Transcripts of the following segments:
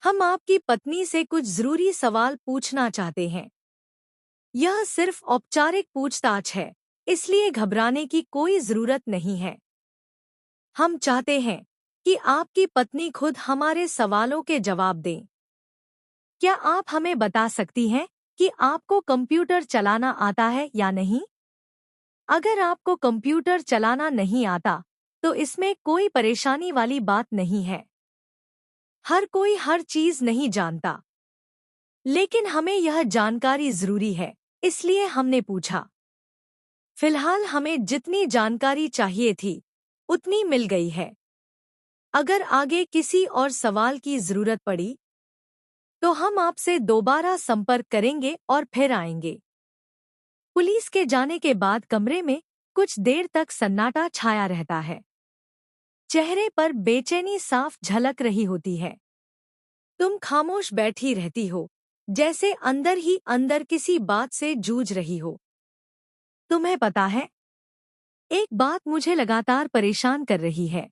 हम आपकी पत्नी से कुछ जरूरी सवाल पूछना चाहते हैं। यह सिर्फ औपचारिक पूछताछ है, इसलिए घबराने की कोई जरूरत नहीं है। हम चाहते हैं कि आपकी पत्नी खुद हमारे सवालों के जवाब दें। क्या आप हमें बता सकती हैं कि आपको कंप्यूटर चलाना आता है या नहीं? अगर आपको कंप्यूटर चलाना नहीं आता, तो इसमें कोई परेशानी वाली बात नहीं है। हर कोई हर चीज नहीं जानता, लेकिन हमें यह जानकारी जरूरी है, इसलिए हमने पूछा। फिलहाल हमें जितनी जानकारी चाहिए थी, उतनी मिल गई है। अगर आगे किसी और सवाल की जरूरत पड़ी, तो हम आपसे दोबारा संपर्क करेंगे और फिर आएंगे। पुलिस के जाने के बाद कमरे में कुछ देर तक सन्नाटा छाया रहता है। चेहरे पर बेचैनी साफ झलक रही होती है। तुम खामोश बैठी रहती हो, जैसे अंदर ही अंदर किसी बात से जूझ रही हो। तुम्हें पता है, एक बात मुझे लगातार परेशान कर रही है।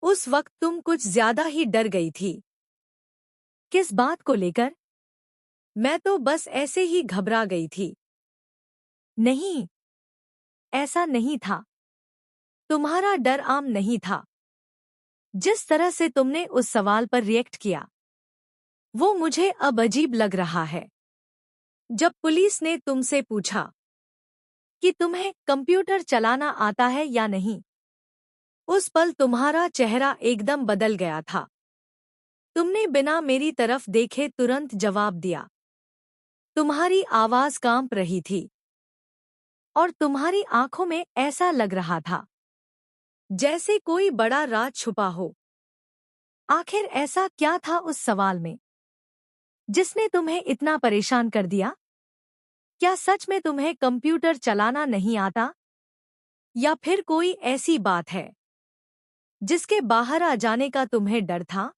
उस वक्त तुम कुछ ज्यादा ही डर गई थी। किस बात को लेकर? मैं तो बस ऐसे ही घबरा गई थी। नहीं, ऐसा नहीं था। तुम्हारा डर आम नहीं था। जिस तरह से तुमने उस सवाल पर रिएक्ट किया, वो मुझे अब अजीब लग रहा है। जब पुलिस ने तुमसे पूछा कि तुम्हें कंप्यूटर चलाना आता है या नहीं, उस पल तुम्हारा चेहरा एकदम बदल गया था। तुमने बिना मेरी तरफ देखे तुरंत जवाब दिया। तुम्हारी आवाज कांप रही थी और तुम्हारी आंखों में ऐसा लग रहा था जैसे कोई बड़ा राज छुपा हो। आखिर ऐसा क्या था उस सवाल में जिसने तुम्हें इतना परेशान कर दिया? क्या सच में तुम्हें कंप्यूटर चलाना नहीं आता, या फिर कोई ऐसी बात है जिसके बाहर आ जाने का तुम्हें डर था?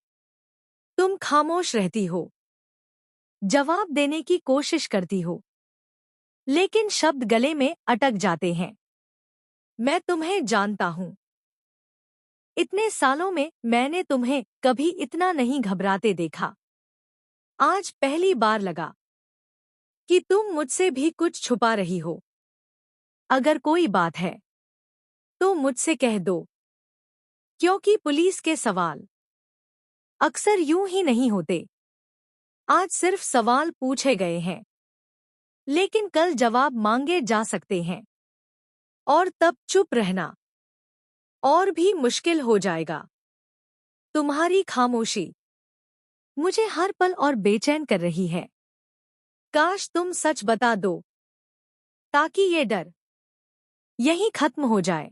तुम खामोश रहती हो, जवाब देने की कोशिश करती हो, लेकिन शब्द गले में अटक जाते हैं। मैं तुम्हें जानता हूं। इतने सालों में मैंने तुम्हें कभी इतना नहीं घबराते देखा। आज पहली बार लगा कि तुम मुझसे भी कुछ छुपा रही हो। अगर कोई बात है, तो मुझसे कह दो, क्योंकि पुलिस के सवाल अक्सर यूं ही नहीं होते। आज सिर्फ सवाल पूछे गए हैं, लेकिन कल जवाब मांगे जा सकते हैं, और तब चुप रहना और भी मुश्किल हो जाएगा। तुम्हारी खामोशी मुझे हर पल और बेचैन कर रही है। काश तुम सच बता दो, ताकि ये डर यहीं खत्म हो जाए।